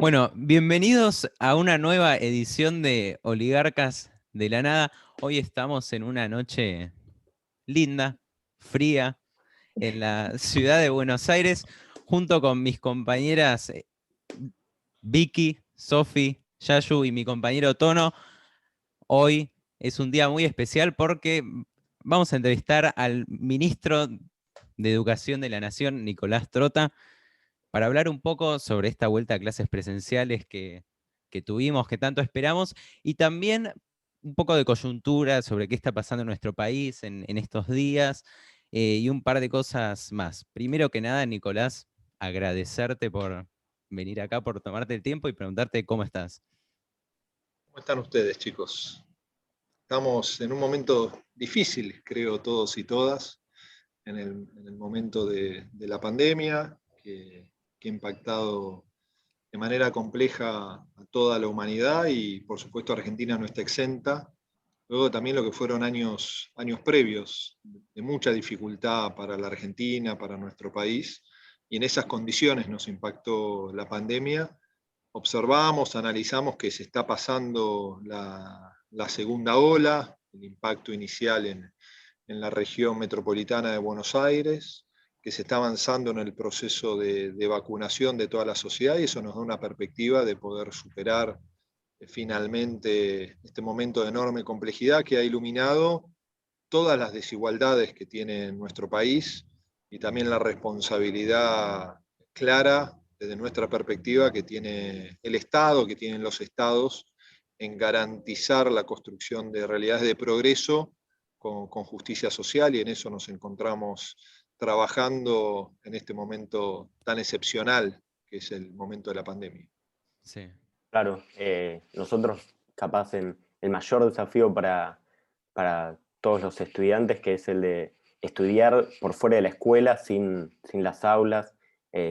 Bueno, bienvenidos a una nueva edición de Oligarcas de la Nada. Hoy estamos en una noche linda, fría, en la ciudad de Buenos Aires, junto con mis compañeras Vicky, Sofi, Yayu y mi compañero Tono. Hoy es un día muy especial porque vamos a entrevistar al ministro de Educación de la Nación, Nicolás Trota, para hablar un poco sobre esta vuelta a clases presenciales que tuvimos, que tanto esperamos, y también un poco de coyuntura sobre qué está pasando en nuestro país en estos días, y un par de cosas más. Primero que nada, Nicolás, agradecerte por venir acá, por tomarte el tiempo y preguntarte cómo estás. ¿Cómo están ustedes, chicos? Estamos en un momento difícil, creo, todos y todas, en el momento de la pandemia, que ha impactado de manera compleja a toda la humanidad y, por supuesto, Argentina no está exenta. Luego también lo que fueron años previos de mucha dificultad para la Argentina, para nuestro país, y en esas condiciones nos impactó la pandemia. Observamos, analizamos que se está pasando la segunda ola, el impacto inicial en la región metropolitana de Buenos Aires, que se está avanzando en el proceso de vacunación de toda la sociedad, y eso nos da una perspectiva de poder superar finalmente este momento de enorme complejidad que ha iluminado todas las desigualdades que tiene nuestro país y también la responsabilidad clara desde nuestra perspectiva que tiene el Estado, que tienen los estados en garantizar la construcción de realidades de progreso con justicia social, y en eso nos encontramos trabajando en este momento tan excepcional que es el momento de la pandemia. Sí. Claro, nosotros capaz el mayor desafío para todos los estudiantes, que es el de estudiar por fuera de la escuela, sin las aulas,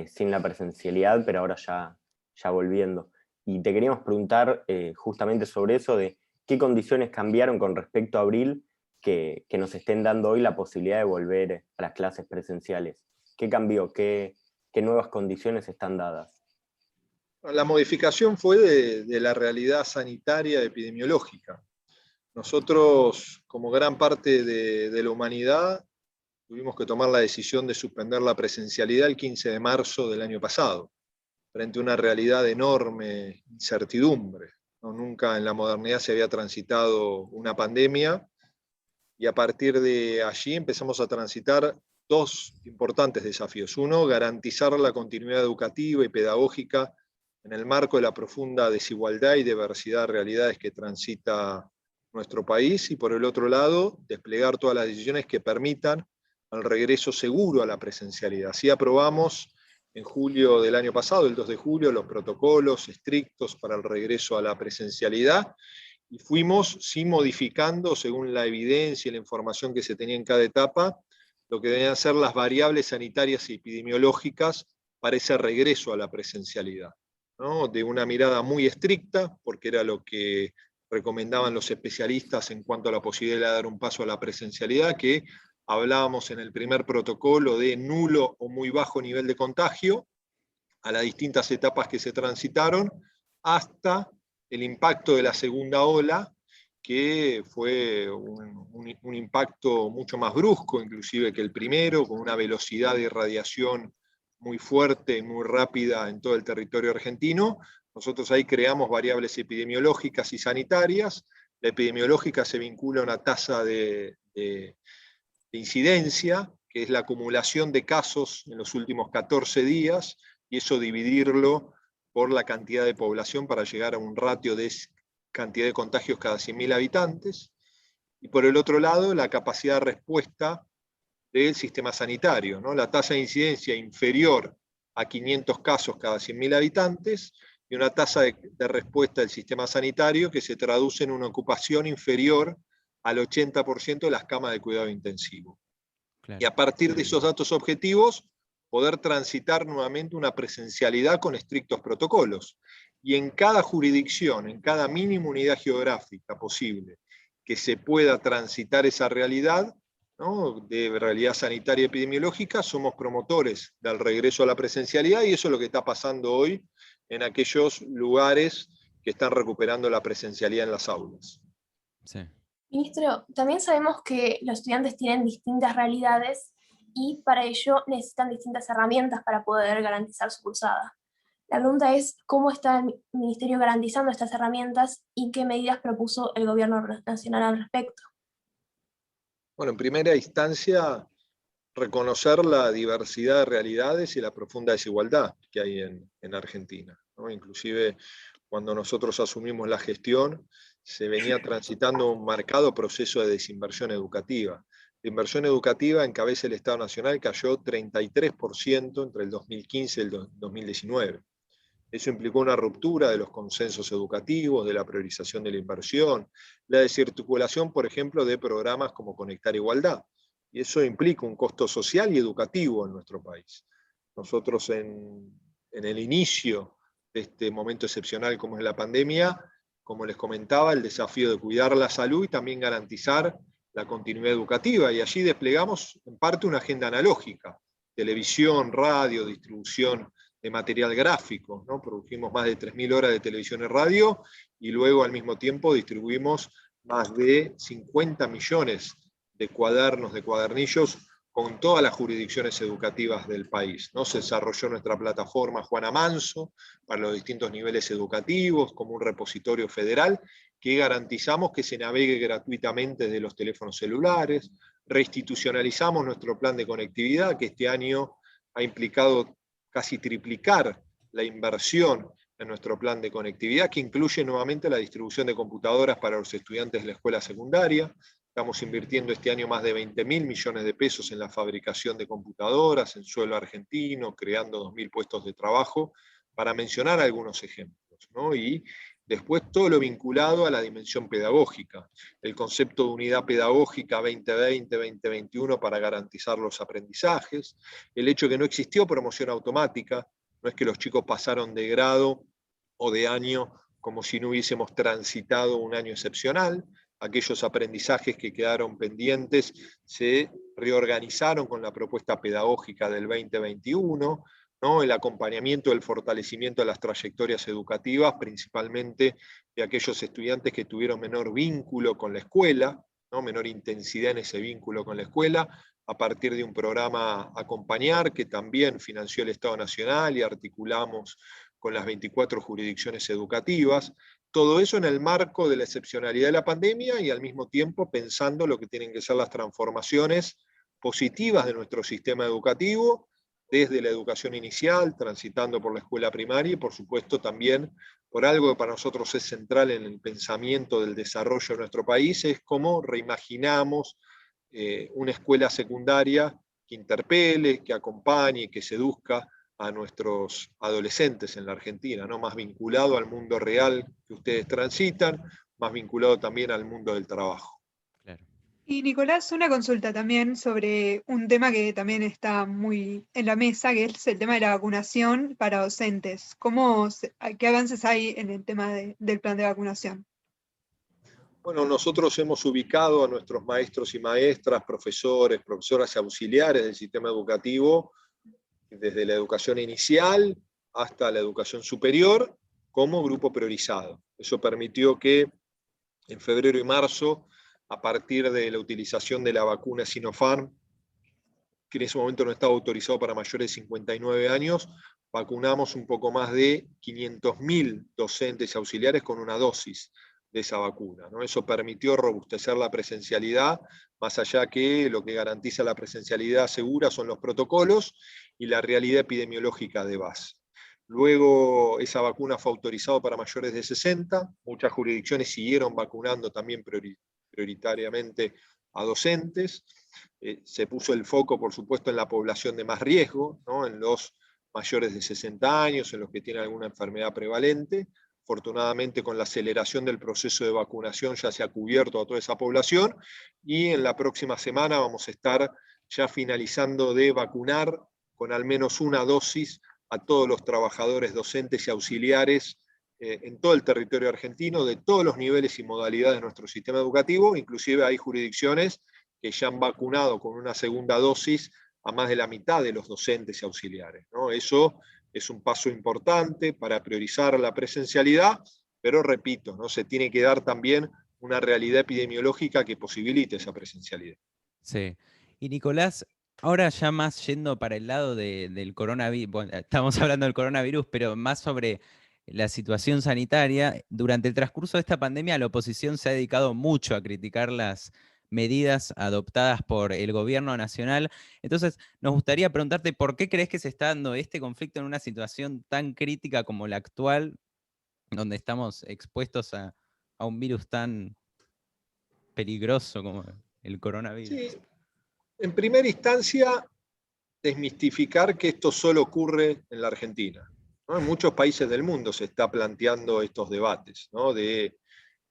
sin la presencialidad, pero ahora ya volviendo. Y te queríamos preguntar justamente sobre eso, de qué condiciones cambiaron con respecto a abril que nos estén dando hoy la posibilidad de volver a las clases presenciales. ¿Qué cambió? ¿Qué nuevas condiciones están dadas? La modificación fue de la realidad sanitaria epidemiológica. Nosotros, como gran parte de la humanidad, tuvimos que tomar la decisión de suspender la presencialidad el 15 de marzo del año pasado, frente a una realidad de enorme incertidumbre. ¿No? Nunca en la modernidad se había transitado una pandemia, y a partir de allí empezamos a transitar dos importantes desafíos. Uno, garantizar la continuidad educativa y pedagógica en el marco de la profunda desigualdad y diversidad de realidades que transita nuestro país, y por el otro lado, desplegar todas las decisiones que permitan el regreso seguro a la presencialidad. Así aprobamos en julio del año pasado, el 2 de julio, los protocolos estrictos para el regreso a la presencialidad, y fuimos, sí, modificando según la evidencia y la información que se tenía en cada etapa, lo que debían ser las variables sanitarias y epidemiológicas para ese regreso a la presencialidad, ¿no? De una mirada muy estricta, porque era lo que recomendaban los especialistas en cuanto a la posibilidad de dar un paso a la presencialidad, que hablábamos en el primer protocolo de nulo o muy bajo nivel de contagio, a las distintas etapas que se transitaron, hasta el impacto de la segunda ola, que fue un impacto mucho más brusco, inclusive que el primero, con una velocidad de irradiación muy fuerte y muy rápida en todo el territorio argentino. Nosotros ahí creamos variables epidemiológicas y sanitarias. La epidemiológica se vincula a una tasa de incidencia, que es la acumulación de casos en los últimos 14 días, y eso dividirlo por la cantidad de población para llegar a un ratio de cantidad de contagios cada 100.000 habitantes. Y por el otro lado, la capacidad de respuesta del sistema sanitario, ¿no? La tasa de incidencia inferior a 500 casos cada 100.000 habitantes, y una tasa de respuesta del sistema sanitario que se traduce en una ocupación inferior al 80% de las camas de cuidado intensivo. Claro. Y a partir de esos datos objetivos, poder transitar nuevamente una presencialidad con estrictos protocolos. Y en cada jurisdicción, en cada mínima unidad geográfica posible que se pueda transitar esa realidad, ¿no?, de realidad sanitaria y epidemiológica, somos promotores del regreso a la presencialidad, y eso es lo que está pasando hoy en aquellos lugares que están recuperando la presencialidad en las aulas. Sí. Ministro, también sabemos que los estudiantes tienen distintas realidades y para ello necesitan distintas herramientas para poder garantizar su cursada. La pregunta es, ¿cómo está el Ministerio garantizando estas herramientas y qué medidas propuso el Gobierno Nacional al respecto? Bueno, en primera instancia, reconocer la diversidad de realidades y la profunda desigualdad que hay en Argentina, ¿no? Inclusive cuando nosotros asumimos la gestión, se venía transitando un marcado proceso de desinversión educativa. La inversión educativa en cabeza del Estado Nacional cayó 33% entre el 2015 y el 2019. Eso implicó una ruptura de los consensos educativos, de la priorización de la inversión, la desarticulación, por ejemplo, de programas como Conectar Igualdad. Y eso implica un costo social y educativo en nuestro país. Nosotros en el inicio de este momento excepcional como es la pandemia, como les comentaba, el desafío de cuidar la salud y también garantizar la continuidad educativa. Y allí desplegamos en parte una agenda analógica, televisión, radio, distribución de material gráfico, ¿no? Produjimos más de 3.000 horas de televisión y radio, y luego al mismo tiempo distribuimos más de 50 millones de cuadernos, de cuadernillos, con todas las jurisdicciones educativas del país, ¿no? Se desarrolló nuestra plataforma Juana Manso para los distintos niveles educativos, como un repositorio federal, que garantizamos que se navegue gratuitamente desde los teléfonos celulares. Reinstitucionalizamos nuestro plan de conectividad, que este año ha implicado casi triplicar la inversión en nuestro plan de conectividad, que incluye nuevamente la distribución de computadoras para los estudiantes de la escuela secundaria. Estamos invirtiendo este año más de 20.000 millones de pesos en la fabricación de computadoras en suelo argentino, creando 2.000 puestos de trabajo, para mencionar algunos ejemplos, ¿no? Y después todo lo vinculado a la dimensión pedagógica, el concepto de unidad pedagógica 2020-2021 para garantizar los aprendizajes, el hecho de que no existió promoción automática, no es que los chicos pasaron de grado o de año como si no hubiésemos transitado un año excepcional. Aquellos aprendizajes que quedaron pendientes se reorganizaron con la propuesta pedagógica del 2021, ¿no? El acompañamiento, el fortalecimiento de las trayectorias educativas, principalmente de aquellos estudiantes que tuvieron menor vínculo con la escuela, ¿no? Menor intensidad en ese vínculo con la escuela, a partir de un programa Acompañar, que también financió el Estado Nacional y articulamos con las 24 jurisdicciones educativas. Todo eso en el marco de la excepcionalidad de la pandemia y al mismo tiempo pensando lo que tienen que ser las transformaciones positivas de nuestro sistema educativo, desde la educación inicial, transitando por la escuela primaria y por supuesto también por algo que para nosotros es central en el pensamiento del desarrollo de nuestro país, es cómo reimaginamos una escuela secundaria que interpele, que acompañe, que seduzca a nuestros adolescentes en la Argentina, ¿no? Más vinculado al mundo real que ustedes transitan, más vinculado también al mundo del trabajo. Claro. Y Nicolás, una consulta también sobre un tema que también está muy en la mesa, que es el tema de la vacunación para docentes. ¿Qué avances hay en el tema del plan de vacunación? Bueno, nosotros hemos ubicado a nuestros maestros y maestras, profesores, profesoras y auxiliares del sistema educativo, desde la educación inicial hasta la educación superior, como grupo priorizado. Eso permitió que en febrero y marzo, a partir de la utilización de la vacuna Sinopharm, que en ese momento no estaba autorizado para mayores de 59 años, vacunamos un poco más de 500.000 docentes y auxiliares con una dosis de esa vacuna, ¿no? Eso permitió robustecer la presencialidad, más allá que lo que garantiza la presencialidad segura son los protocolos y la realidad epidemiológica de base. Luego esa vacuna fue autorizada para mayores de 60, muchas jurisdicciones siguieron vacunando también prioritariamente a docentes. Se puso el foco, por supuesto, en la población de más riesgo, ¿no? En los mayores de 60 años, en los que tienen alguna enfermedad prevalente. Afortunadamente, con la aceleración del proceso de vacunación ya se ha cubierto a toda esa población, y en la próxima semana vamos a estar ya finalizando de vacunar con al menos una dosis a todos los trabajadores docentes y auxiliares en todo el territorio argentino, de todos los niveles y modalidades de nuestro sistema educativo. Inclusive hay jurisdicciones que ya han vacunado con una segunda dosis a más de la mitad de los docentes y auxiliares, ¿no? Eso es un paso importante para priorizar la presencialidad, pero repito, ¿no? Se tiene que dar también una realidad epidemiológica que posibilite esa presencialidad. Sí. Y Nicolás, ahora ya más yendo para el lado del coronavirus, bueno, estamos hablando del coronavirus, pero más sobre la situación sanitaria, durante el transcurso de esta pandemia la oposición se ha dedicado mucho a criticar las medidas adoptadas por el gobierno nacional. Entonces, nos gustaría preguntarte por qué crees que se está dando este conflicto en una situación tan crítica como la actual, donde estamos expuestos a un virus tan peligroso como el coronavirus. Sí, en primera instancia, desmistificar que esto solo ocurre en la Argentina, ¿no? En muchos países del mundo se está planteando estos debates, ¿no? De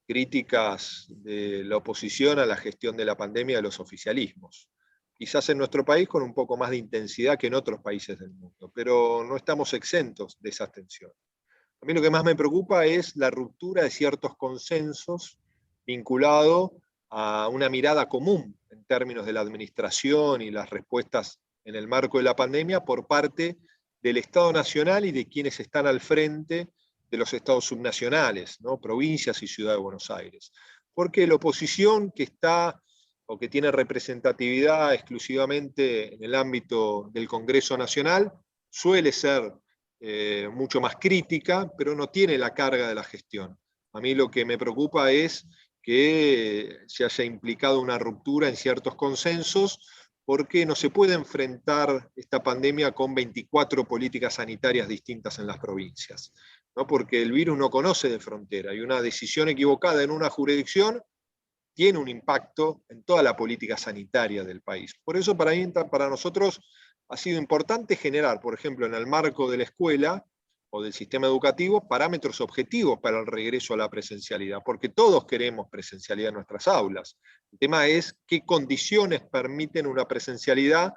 críticas de la oposición a la gestión de la pandemia de los oficialismos. Quizás en nuestro país con un poco más de intensidad que en otros países del mundo, pero no estamos exentos de esa tensión. A mí lo que más me preocupa es la ruptura de ciertos consensos vinculado a una mirada común en términos de la administración y las respuestas en el marco de la pandemia por parte del Estado Nacional y de quienes están al frente de los estados subnacionales, ¿no? Provincias y Ciudad de Buenos Aires. Porque la oposición que está o que tiene representatividad exclusivamente en el ámbito del Congreso Nacional suele ser mucho más crítica, pero no tiene la carga de la gestión. A mí lo que me preocupa es que se haya implicado una ruptura en ciertos consensos, porque no se puede enfrentar esta pandemia con 24 políticas sanitarias distintas en las provincias, ¿no? Porque el virus no conoce de frontera y una decisión equivocada en una jurisdicción tiene un impacto en toda la política sanitaria del país. Por eso para nosotros ha sido importante generar, por ejemplo, en el marco de la escuela o del sistema educativo, parámetros objetivos para el regreso a la presencialidad, porque todos queremos presencialidad en nuestras aulas. El tema es qué condiciones permiten una presencialidad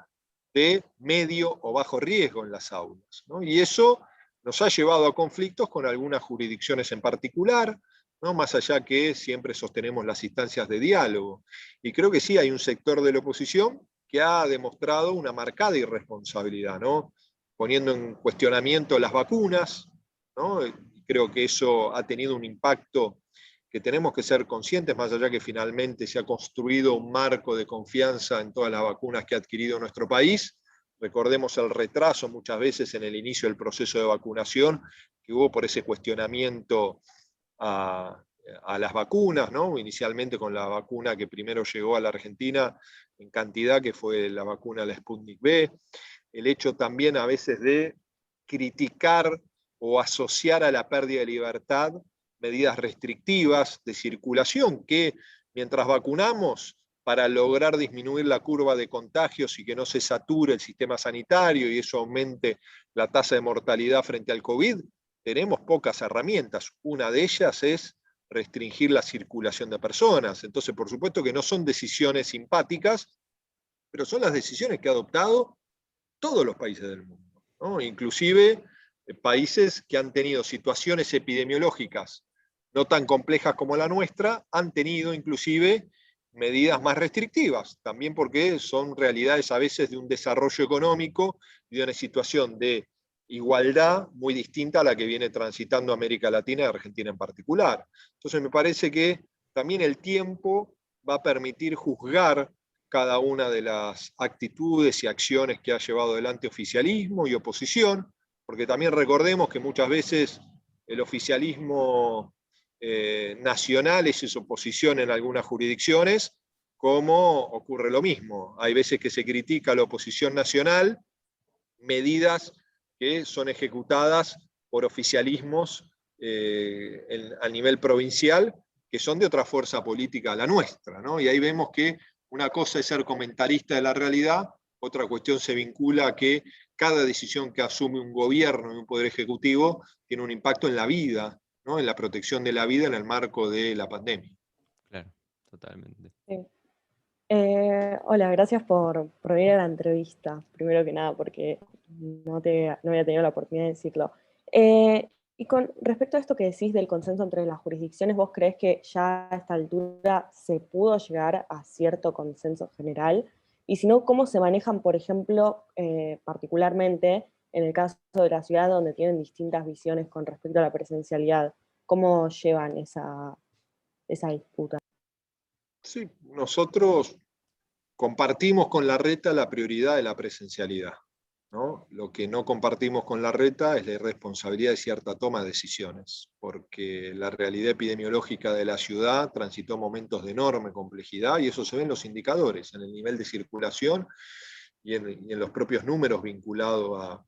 de medio o bajo riesgo en las aulas, ¿no? Y eso nos ha llevado a conflictos con algunas jurisdicciones en particular, ¿no? Más allá que siempre sostenemos las instancias de diálogo. Y creo que sí hay un sector de la oposición que ha demostrado una marcada irresponsabilidad, ¿no? Poniendo en cuestionamiento las vacunas, ¿no? Creo que eso ha tenido un impacto que tenemos que ser conscientes, más allá que finalmente se ha construido un marco de confianza en todas las vacunas que ha adquirido nuestro país. Recordemos el retraso muchas veces en el inicio del proceso de vacunación que hubo por ese cuestionamiento a las vacunas, ¿no? Inicialmente con la vacuna que primero llegó a la Argentina en cantidad, que fue la vacuna la Sputnik V. El hecho también a veces de criticar o asociar a la pérdida de libertad medidas restrictivas de circulación, que mientras vacunamos, para lograr disminuir la curva de contagios y que no se sature el sistema sanitario y eso aumente la tasa de mortalidad frente al COVID, tenemos pocas herramientas. Una de ellas es restringir la circulación de personas. Entonces, por supuesto que no son decisiones simpáticas, pero son las decisiones que ha adoptado todos los países del mundo, ¿no? Inclusive países que han tenido situaciones epidemiológicas no tan complejas como la nuestra, han tenido inclusive medidas más restrictivas, también porque son realidades a veces de un desarrollo económico y de una situación de igualdad muy distinta a la que viene transitando América Latina y Argentina en particular. Entonces me parece que también el tiempo va a permitir juzgar cada una de las actitudes y acciones que ha llevado adelante oficialismo y oposición, porque también recordemos que muchas veces el oficialismo nacional es su oposición en algunas jurisdicciones, como ocurre lo mismo. Hay veces que se critica a la oposición nacional medidas que son ejecutadas por oficialismos a nivel provincial, que son de otra fuerza política a la nuestra, ¿no? Y ahí vemos que una cosa es ser comentarista de la realidad, otra cuestión se vincula a que cada decisión que asume un gobierno y un poder ejecutivo tiene un impacto en la vida, ¿no? En la protección de la vida en el marco de la pandemia. Claro, totalmente. Sí. Hola, gracias por venir a la entrevista, primero que nada, porque no había tenido la oportunidad de decirlo. Y con respecto a esto que decís del consenso entre las jurisdicciones, ¿vos creés que ya a esta altura se pudo llegar a cierto consenso general? Y si no, ¿cómo se manejan, por ejemplo, particularmente en el caso de la ciudad, donde tienen distintas visiones con respecto a la presencialidad, ¿cómo llevan esa disputa? Sí, nosotros compartimos con Larreta la prioridad de la presencialidad, ¿no? Lo que no compartimos con Larreta es la irresponsabilidad de cierta toma de decisiones, porque la realidad epidemiológica de la ciudad transitó momentos de enorme complejidad y eso se ve en los indicadores, en el nivel de circulación y en los propios números vinculados a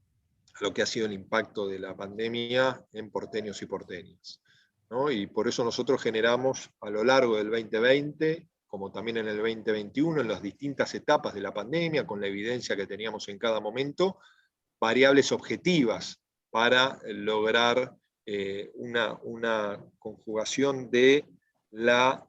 lo que ha sido el impacto de la pandemia en porteños y porteñas, ¿no? Y por eso nosotros generamos a lo largo del 2020, como también en el 2021, en las distintas etapas de la pandemia, con la evidencia que teníamos en cada momento, variables objetivas para lograr una conjugación de la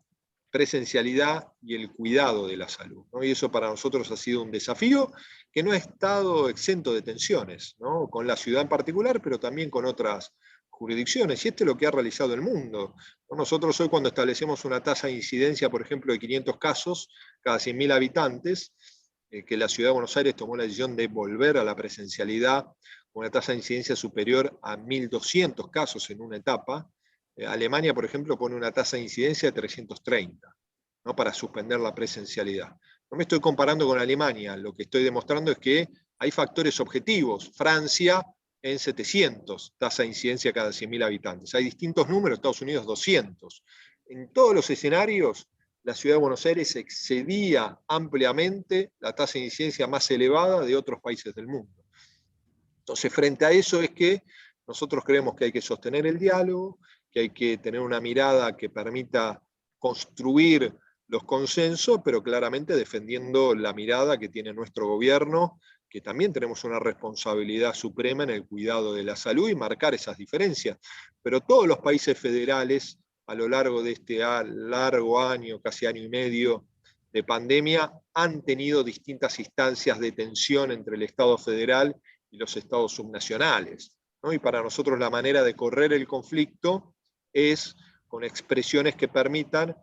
presencialidad y el cuidado de la salud, ¿no? Y eso para nosotros ha sido un desafío que no ha estado exento de tensiones, ¿no? Con la ciudad en particular, pero también con otras jurisdicciones. Y esto es lo que ha realizado el mundo. Nosotros hoy cuando establecemos una tasa de incidencia, por ejemplo, de 500 casos cada 100.000 habitantes, que la Ciudad de Buenos Aires tomó la decisión de volver a la presencialidad con una tasa de incidencia superior a 1.200 casos en una etapa. Alemania, por ejemplo, pone una tasa de incidencia de 330, ¿no? Para suspender la presencialidad. No me estoy comparando con Alemania, lo que estoy demostrando es que hay factores objetivos. Francia en 700, tasa de incidencia cada 100.000 habitantes. Hay distintos números, Estados Unidos 200. En todos los escenarios, la Ciudad de Buenos Aires excedía ampliamente la tasa de incidencia más elevada de otros países del mundo. Entonces, frente a eso es que nosotros creemos que hay que sostener el diálogo, que hay que tener una mirada que permita construir los consensos, pero claramente defendiendo la mirada que tiene nuestro gobierno, que también tenemos una responsabilidad suprema en el cuidado de la salud y marcar esas diferencias. Pero todos los países federales, a lo largo de este largo año, casi año y medio de pandemia, han tenido distintas instancias de tensión entre el Estado federal y los estados subnacionales, ¿no? Y para nosotros la manera de correr el conflicto es con expresiones que permitan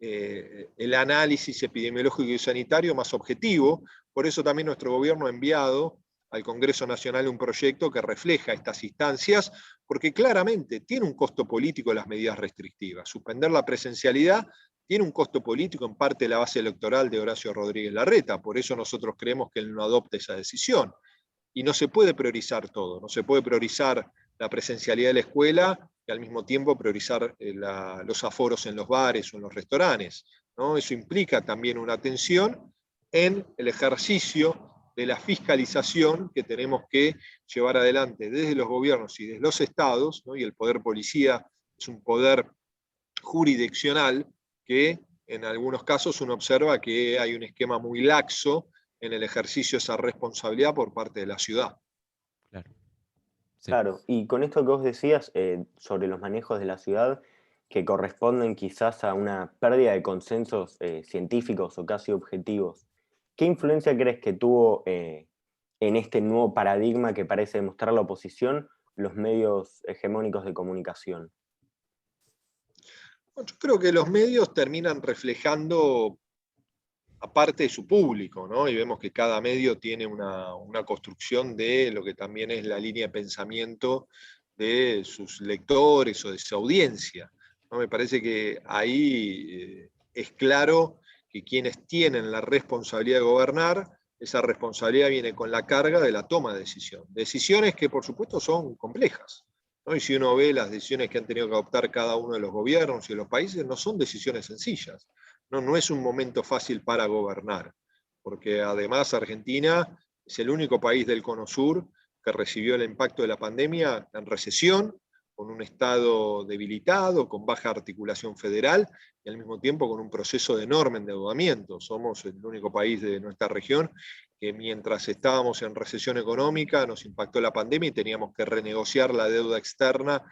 el análisis epidemiológico y sanitario más objetivo. Por eso también nuestro gobierno ha enviado al Congreso Nacional un proyecto que refleja estas instancias, porque claramente tiene un costo político las medidas restrictivas. Suspender la presencialidad tiene un costo político en parte de la base electoral de Horacio Rodríguez Larreta, por eso nosotros creemos que él no adopta esa decisión. Y no se puede priorizar todo, no se puede priorizar la presencialidad de la escuela y al mismo tiempo priorizar los aforos en los bares o en los restaurantes, ¿no? Eso implica también una atención en el ejercicio de la fiscalización que tenemos que llevar adelante desde los gobiernos y desde los estados, ¿no? Y el poder policía es un poder jurisdiccional que en algunos casos uno observa que hay un esquema muy laxo en el ejercicio de esa responsabilidad por parte de la ciudad. Claro. Sí. Claro, y con esto que vos decías sobre los manejos de la ciudad, que corresponden quizás a una pérdida de consensos científicos o casi objetivos, ¿qué influencia crees que tuvo en este nuevo paradigma que parece demostrar la oposición los medios hegemónicos de comunicación? Yo creo que los medios terminan reflejando aparte de su público, ¿no? Y vemos que cada medio tiene una construcción de lo que también es la línea de pensamiento de sus lectores o de su audiencia, ¿no? Me parece que ahí es claro que quienes tienen la responsabilidad de gobernar, esa responsabilidad viene con la carga de la toma de decisión. Decisiones que por supuesto son complejas, ¿no? Y si uno ve las decisiones que han tenido que adoptar cada uno de los gobiernos y de los países, no son decisiones sencillas. No es un momento fácil para gobernar, porque además Argentina es el único país del Cono Sur que recibió el impacto de la pandemia en recesión, con un Estado debilitado, con baja articulación federal y al mismo tiempo con un proceso de enorme endeudamiento. Somos el único país de nuestra región que mientras estábamos en recesión económica nos impactó la pandemia y teníamos que renegociar la deuda externa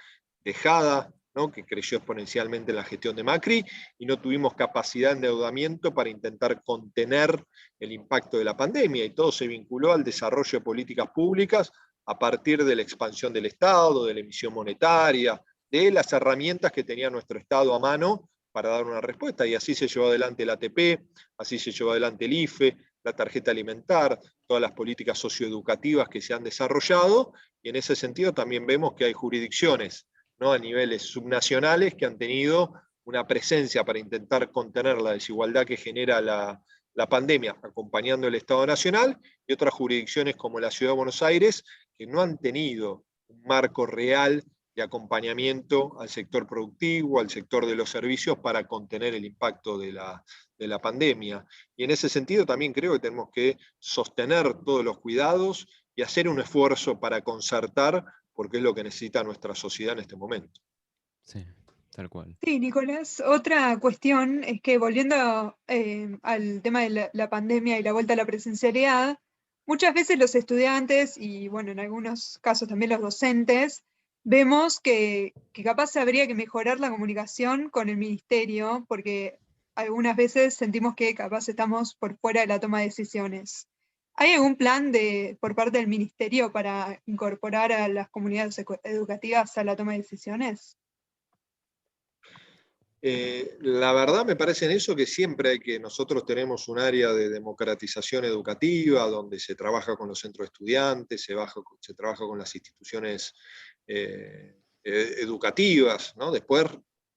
dejada, ¿no? Que creció exponencialmente en la gestión de Macri, y no tuvimos capacidad de endeudamiento para intentar contener el impacto de la pandemia, y todo se vinculó al desarrollo de políticas públicas a partir de la expansión del Estado, de la emisión monetaria, de las herramientas que tenía nuestro Estado a mano para dar una respuesta, y así se llevó adelante el ATP, así se llevó adelante el IFE, la tarjeta alimentar, todas las políticas socioeducativas que se han desarrollado, y en ese sentido también vemos que hay jurisdicciones, ¿no?, a niveles subnacionales que han tenido una presencia para intentar contener la desigualdad que genera la pandemia, acompañando el Estado Nacional, y otras jurisdicciones como la Ciudad de Buenos Aires, que no han tenido un marco real de acompañamiento al sector productivo, al sector de los servicios, para contener el impacto de la pandemia. Y en ese sentido también creo que tenemos que sostener todos los cuidados y hacer un esfuerzo para concertar, porque es lo que necesita nuestra sociedad en este momento. Sí, tal cual. Sí, Nicolás, otra cuestión es que volviendo al tema de la pandemia y la vuelta a la presencialidad, muchas veces los estudiantes y bueno, en algunos casos también los docentes, vemos que capaz habría que mejorar la comunicación con el ministerio, porque algunas veces sentimos que capaz estamos por fuera de la toma de decisiones. ¿Hay algún plan por parte del ministerio para incorporar a las comunidades educativas a la toma de decisiones? La verdad me parece en eso que siempre hay que, nosotros tenemos un área de democratización educativa donde se trabaja con los centros de estudiantes, se trabaja con las instituciones educativas, ¿no? Después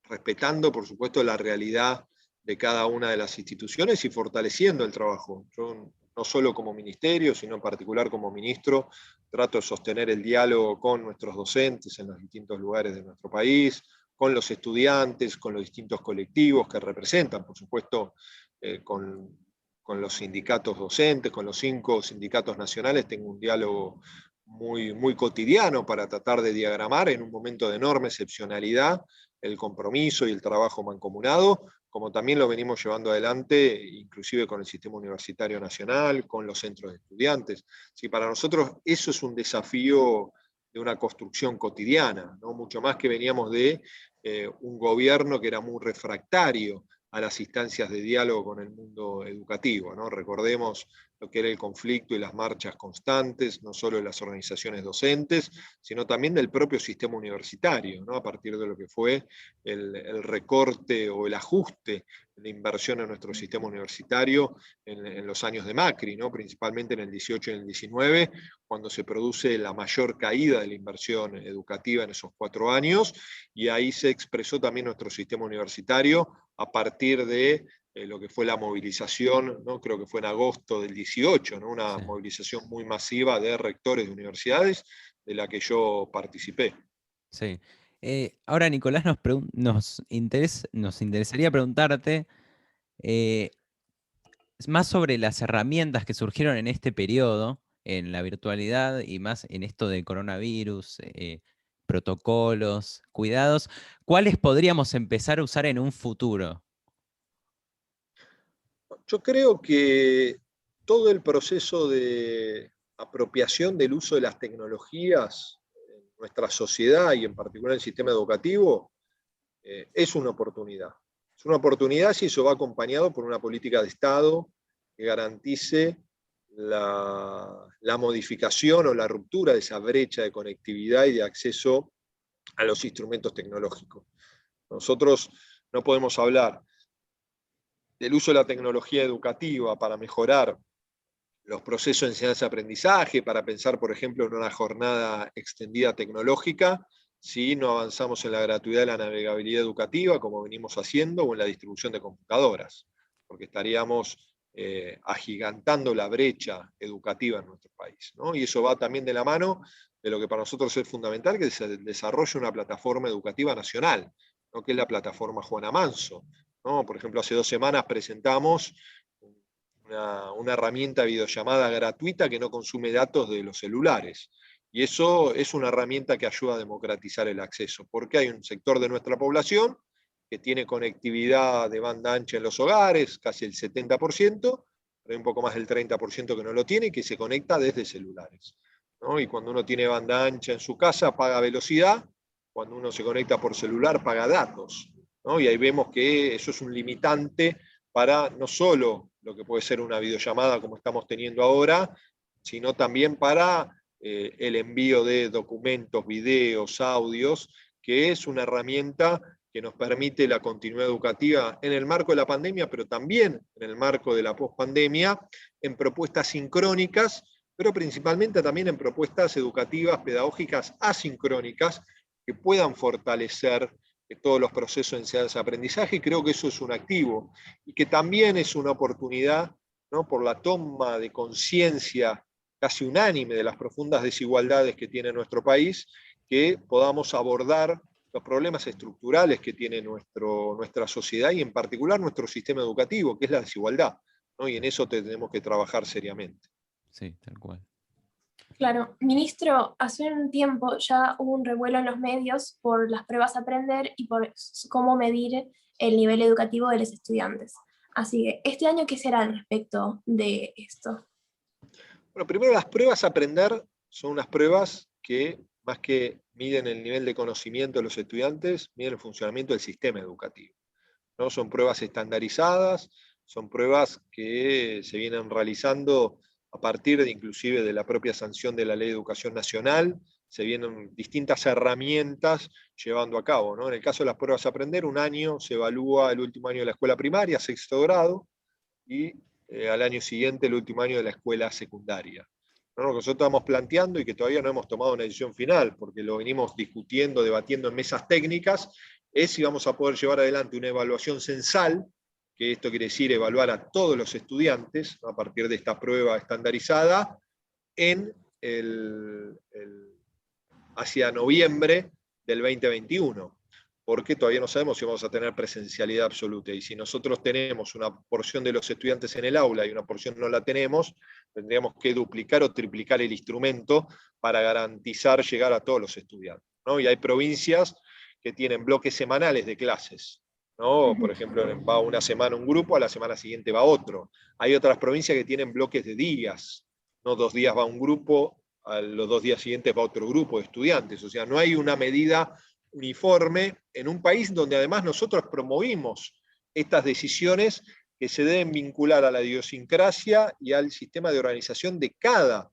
respetando por supuesto la realidad de cada una de las instituciones y fortaleciendo el trabajo. Yo no solo como ministerio, sino en particular como ministro, trato de sostener el diálogo con nuestros docentes en los distintos lugares de nuestro país, con los estudiantes, con los distintos colectivos que representan, por supuesto, con los sindicatos docentes, con los 5 sindicatos nacionales, tengo un diálogo muy, muy cotidiano para tratar de diagramar en un momento de enorme excepcionalidad el compromiso y el trabajo mancomunado, como también lo venimos llevando adelante, inclusive con el sistema universitario nacional, con los centros de estudiantes. Sí, para nosotros eso es un desafío de una construcción cotidiana, ¿no? Mucho más que veníamos de un gobierno que era muy refractario a las instancias de diálogo con el mundo educativo, ¿no? Recordemos lo que era el conflicto y las marchas constantes, no solo de las organizaciones docentes, sino también del propio sistema universitario, ¿no? A partir de lo que fue el recorte o el ajuste de inversión en nuestro sistema universitario en los años de Macri, ¿no? Principalmente en el 18 y en el 19, cuando se produce la mayor caída de la inversión educativa en esos 4 años, y ahí se expresó también nuestro sistema universitario a partir de lo que fue la movilización, ¿no? Creo que fue en agosto del 18, ¿no? Una movilización muy masiva de rectores de universidades, de la que yo participé. Sí. Ahora, Nicolás, nos interesaría preguntarte más sobre las herramientas que surgieron en este periodo, en la virtualidad y más en esto del coronavirus, protocolos, cuidados. ¿Cuáles podríamos empezar a usar en un futuro? Yo creo que todo el proceso de apropiación del uso de las tecnologías en nuestra sociedad y en particular en el sistema educativo es una oportunidad. Es una oportunidad si eso va acompañado por una política de Estado que garantice la modificación o la ruptura de esa brecha de conectividad y de acceso a los instrumentos tecnológicos. Nosotros no podemos hablar del uso de la tecnología educativa para mejorar los procesos de enseñanza-aprendizaje, para pensar, por ejemplo, en una jornada extendida tecnológica, si no avanzamos en la gratuidad de la navegabilidad educativa, como venimos haciendo, o en la distribución de computadoras, porque estaríamos agigantando la brecha educativa en nuestro país, ¿no? Y eso va también de la mano de lo que para nosotros es fundamental, que se desarrolle una plataforma educativa nacional, ¿no? Que es la plataforma Juana Manso, ¿no? Por ejemplo, hace 2 semanas presentamos una herramienta de videollamada gratuita que no consume datos de los celulares. Y eso es una herramienta que ayuda a democratizar el acceso, porque hay un sector de nuestra población que tiene conectividad de banda ancha en los hogares, casi el 70%, pero hay un poco más del 30% que no lo tiene y que se conecta desde celulares, ¿no? Y cuando uno tiene banda ancha en su casa, paga velocidad, cuando uno se conecta por celular, paga datos, ¿no? Y ahí vemos que eso es un limitante para no solo lo que puede ser una videollamada como estamos teniendo ahora, sino también para el envío de documentos, videos, audios, que es una herramienta que nos permite la continuidad educativa en el marco de la pandemia, pero también en el marco de la pospandemia, en propuestas sincrónicas, pero principalmente también en propuestas educativas, pedagógicas asincrónicas, que puedan fortalecer todos los procesos de enseñanza-aprendizaje, y creo que eso es un activo, y que también es una oportunidad, ¿no?, por la toma de conciencia casi unánime de las profundas desigualdades que tiene nuestro país, que podamos abordar los problemas estructurales que tiene nuestra sociedad y en particular nuestro sistema educativo, que es la desigualdad, ¿no? Y en eso tenemos que trabajar seriamente. Sí, tal cual. Claro, ministro, hace un tiempo ya hubo un revuelo en los medios por las pruebas a aprender y por cómo medir el nivel educativo de los estudiantes. Así que, ¿este año qué será al respecto de esto? Bueno, primero, las pruebas a aprender son unas pruebas que, más que miden el nivel de conocimiento de los estudiantes, miden el funcionamiento del sistema educativo, ¿no? Son pruebas estandarizadas, son pruebas que se vienen realizando a partir de, inclusive, de la propia sanción de la Ley de Educación Nacional, se vienen distintas herramientas llevando a cabo, ¿no? En el caso de las pruebas a aprender, un año se evalúa el último año de la escuela primaria, sexto grado, y al año siguiente el último año de la escuela secundaria. ¿No? Lo que nosotros estamos planteando y que todavía no hemos tomado una decisión final, porque lo venimos discutiendo, debatiendo en mesas técnicas, es si vamos a poder llevar adelante una evaluación censal, que esto quiere decir evaluar a todos los estudiantes, ¿no?, a partir de esta prueba estandarizada, hacia noviembre del 2021. Porque todavía no sabemos si vamos a tener presencialidad absoluta, y si nosotros tenemos una porción de los estudiantes en el aula y una porción no la tenemos, tendríamos que duplicar o triplicar el instrumento para garantizar llegar a todos los estudiantes, ¿no? Y hay provincias que tienen bloques semanales de clases, ¿no? Por ejemplo, va una semana un grupo, a la semana siguiente va otro. Hay otras provincias que tienen bloques de días, ¿no? 2 días va un grupo, a los 2 días siguientes va otro grupo de estudiantes. O sea, no hay una medida uniforme en un país donde además nosotros promovimos estas decisiones que se deben vincular a la idiosincrasia y al sistema de organización de cada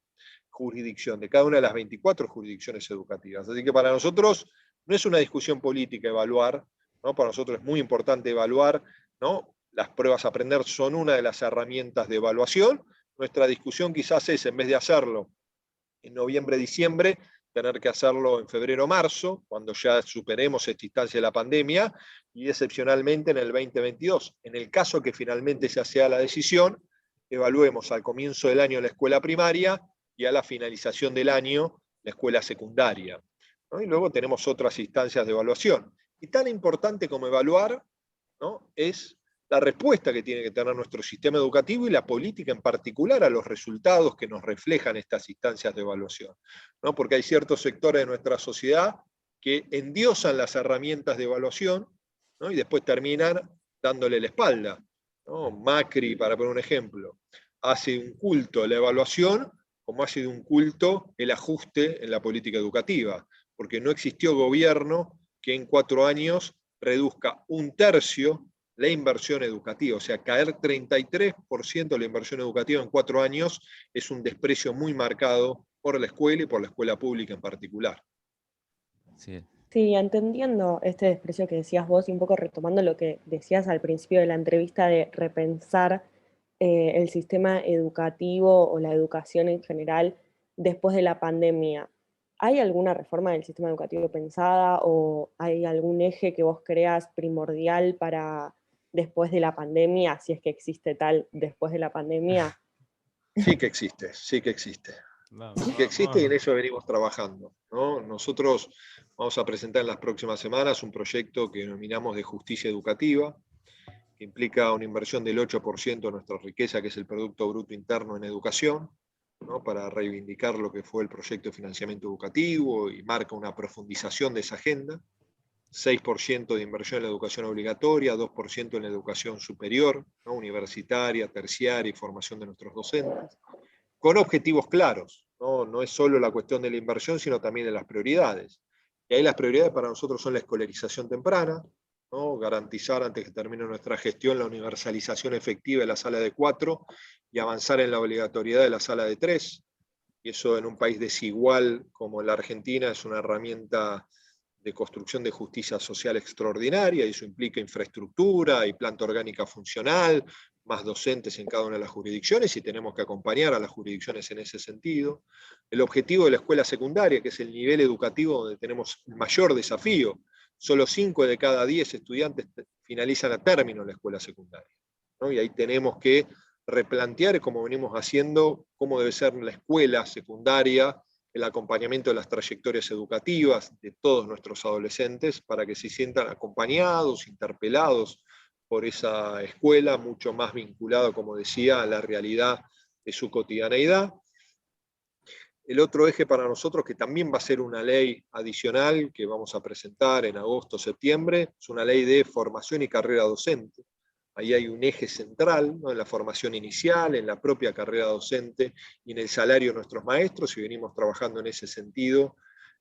jurisdicción, de cada una de las 24 jurisdicciones educativas. Así que para nosotros no es una discusión política evaluar, ¿no? Para nosotros es muy importante evaluar, ¿no? Las pruebas a aprender son una de las herramientas de evaluación. Nuestra discusión quizás es, en vez de hacerlo en noviembre, diciembre, tener que hacerlo en febrero, marzo, cuando ya superemos esta instancia de la pandemia, y excepcionalmente en el 2022. En el caso que finalmente se sea la decisión, evaluemos al comienzo del año la escuela primaria y a la finalización del año la escuela secundaria, ¿no? Y luego tenemos otras instancias de evaluación. Y tan importante como evaluar, ¿no?, es la respuesta que tiene que tener nuestro sistema educativo y la política en particular a los resultados que nos reflejan estas instancias de evaluación, ¿no? Porque hay ciertos sectores de nuestra sociedad que endiosan las herramientas de evaluación, ¿no?, y después terminan dándole la espalda, ¿no? Macri, para poner un ejemplo, hace un culto a la evaluación como hace de un culto el ajuste en la política educativa, porque no existió gobierno que en 4 años reduzca 1/3 la inversión educativa. O sea, caer 33% de la inversión educativa en 4 años es un desprecio muy marcado por la escuela y por la escuela pública en particular. Sí. Sí, entendiendo este desprecio que decías vos y un poco retomando lo que decías al principio de la entrevista de repensar el sistema educativo o la educación en general después de la pandemia, ¿hay alguna reforma del sistema educativo pensada o hay algún eje que vos creas primordial para después de la pandemia, si es que existe tal después de la pandemia? Sí que existe, sí que existe. Sí que existe, y en eso venimos trabajando, ¿no? Nosotros vamos a presentar en las próximas semanas un proyecto que denominamos de justicia educativa, que implica una inversión del 8% de nuestra riqueza, que es el Producto Bruto Interno en educación, ¿no?, para reivindicar lo que fue el proyecto de financiamiento educativo, y marca una profundización de esa agenda. 6% de inversión en la educación obligatoria, 2% en la educación superior, ¿no?, universitaria, terciaria y formación de nuestros docentes, con objetivos claros, ¿no? No es solo la cuestión de la inversión, sino también de las prioridades. Y ahí las prioridades para nosotros son la escolarización temprana, ¿no?, garantizar antes que termine nuestra gestión la universalización efectiva de la sala de 4 y avanzar en la obligatoriedad de la sala de 3. Y eso en un país desigual como la Argentina es una herramienta de construcción de justicia social extraordinaria, y eso implica infraestructura y planta orgánica funcional, más docentes en cada una de las jurisdicciones, y tenemos que acompañar a las jurisdicciones en ese sentido. El objetivo de la escuela secundaria, que es el nivel educativo donde tenemos el mayor desafío, solo 5 de cada 10 estudiantes finalizan a término la escuela secundaria, ¿no? Y ahí tenemos que replantear, como venimos haciendo, cómo debe ser la escuela secundaria, el acompañamiento de las trayectorias educativas de todos nuestros adolescentes, para que se sientan acompañados, interpelados por esa escuela, mucho más vinculado, como decía, a la realidad de su cotidianeidad. El otro eje para nosotros, que también va a ser una ley adicional que vamos a presentar en agosto, septiembre, es una ley de formación y carrera docente. Ahí hay un eje central, ¿no?, en la formación inicial, en la propia carrera docente y en el salario de nuestros maestros, y venimos trabajando en ese sentido,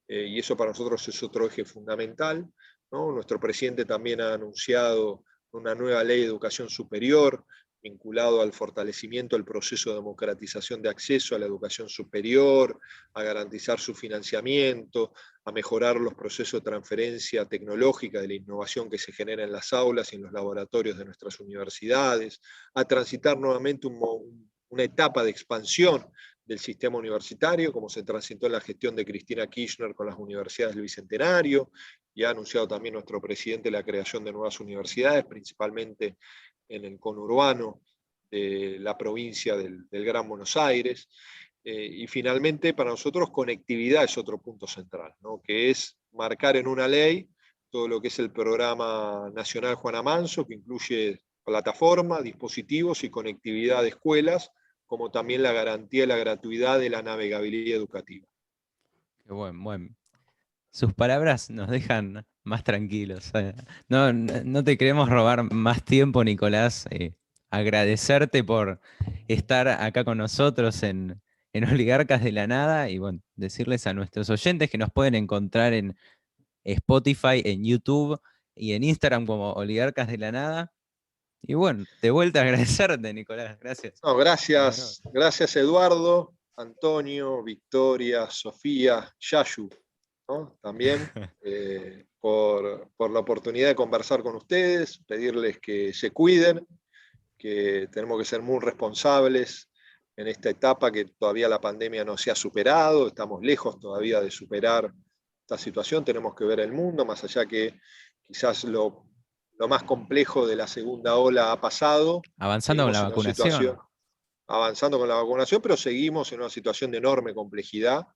y eso para nosotros es otro eje fundamental, ¿no? Nuestro presidente también ha anunciado una nueva ley de educación superior, vinculado al fortalecimiento del proceso de democratización de acceso a la educación superior, a garantizar su financiamiento, a mejorar los procesos de transferencia tecnológica de la innovación que se genera en las aulas y en los laboratorios de nuestras universidades, a transitar nuevamente una etapa de expansión del sistema universitario, como se transitó en la gestión de Cristina Kirchner con las universidades del Bicentenario, y ha anunciado también nuestro presidente la creación de nuevas universidades, principalmente en el conurbano de la provincia del Gran Buenos Aires. Y finalmente, para nosotros, conectividad es otro punto central, ¿no?, que es marcar en una ley todo lo que es el Programa Nacional Juana Manso, que incluye plataforma, dispositivos y conectividad de escuelas, como también la garantía y la gratuidad de la navegabilidad educativa. Qué bueno. Sus palabras nos dejan más tranquilos. No te queremos robar más tiempo, Nicolás. Agradecerte por estar acá con nosotros en Oligarcas de la Nada, y bueno, decirles a nuestros oyentes que nos pueden encontrar en Spotify, en YouTube y en Instagram como Oligarcas de la Nada. Y bueno, de vuelta agradecerte, Nicolás. Gracias. No, gracias Eduardo, Antonio, Victoria, Sofía, Yayu, ¿no?, también por la oportunidad de conversar con ustedes, pedirles que se cuiden, que tenemos que ser muy responsables en esta etapa, que todavía la pandemia no se ha superado, estamos lejos todavía de superar esta situación, tenemos que ver el mundo, más allá que quizás lo más complejo de la segunda ola ha pasado. Avanzando con la vacunación. Avanzando con la vacunación, pero seguimos en una situación de enorme complejidad,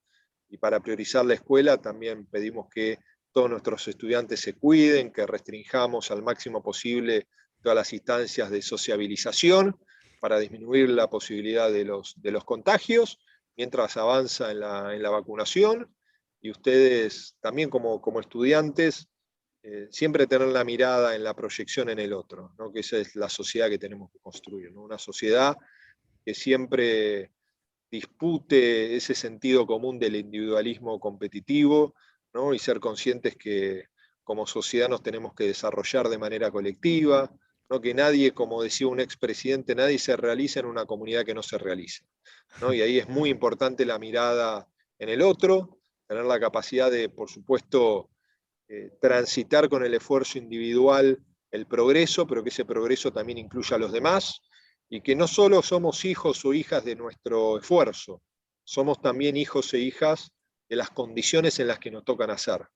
y para priorizar la escuela también pedimos que todos nuestros estudiantes se cuiden, que restringamos al máximo posible todas las instancias de sociabilización para disminuir la posibilidad de los contagios, mientras avanza en la vacunación, y ustedes también como estudiantes, siempre tener la mirada en la proyección en el otro, ¿no?, que esa es la sociedad que tenemos que construir, ¿no?, una sociedad que siempre dispute ese sentido común del individualismo competitivo, ¿no?, y ser conscientes que como sociedad nos tenemos que desarrollar de manera colectiva, ¿no?, que nadie, como decía un expresidente, nadie se realiza en una comunidad que no se realice, ¿no? Y ahí es muy importante la mirada en el otro, tener la capacidad de, por supuesto, transitar con el esfuerzo individual el progreso, pero que ese progreso también incluya a los demás, y que no solo somos hijos o hijas de nuestro esfuerzo, somos también hijos e hijas de las condiciones en las que nos toca nacer,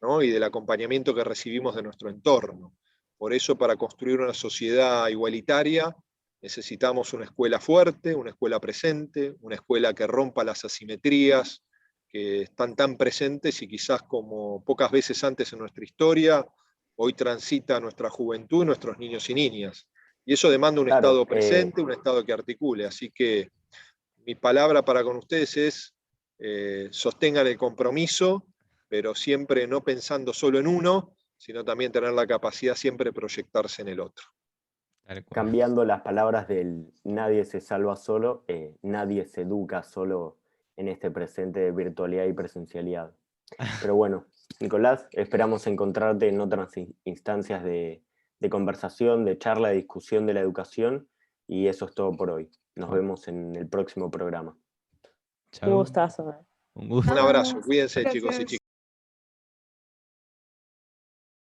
¿no?, y del acompañamiento que recibimos de nuestro entorno. Por eso, para construir una sociedad igualitaria, necesitamos una escuela fuerte, una escuela presente, una escuela que rompa las asimetrías que están tan presentes y quizás como pocas veces antes en nuestra historia, hoy transita nuestra juventud, nuestros niños y niñas. Y eso demanda un Estado presente, un Estado que articule. Así que mi palabra para con ustedes es, sostengan el compromiso, pero siempre no pensando solo en uno, sino también tener la capacidad siempre de proyectarse en el otro. Cambiando las palabras del nadie se salva solo, nadie se educa solo en este presente de virtualidad y presencialidad. Pero bueno, Nicolás, esperamos encontrarte en otras instancias de conversación, de charla, de discusión de la educación, y eso es todo por hoy. Nos vemos en el próximo programa. Un gustazo. Un gusto. Un abrazo, cuídense, Gracias. chicos y chicas.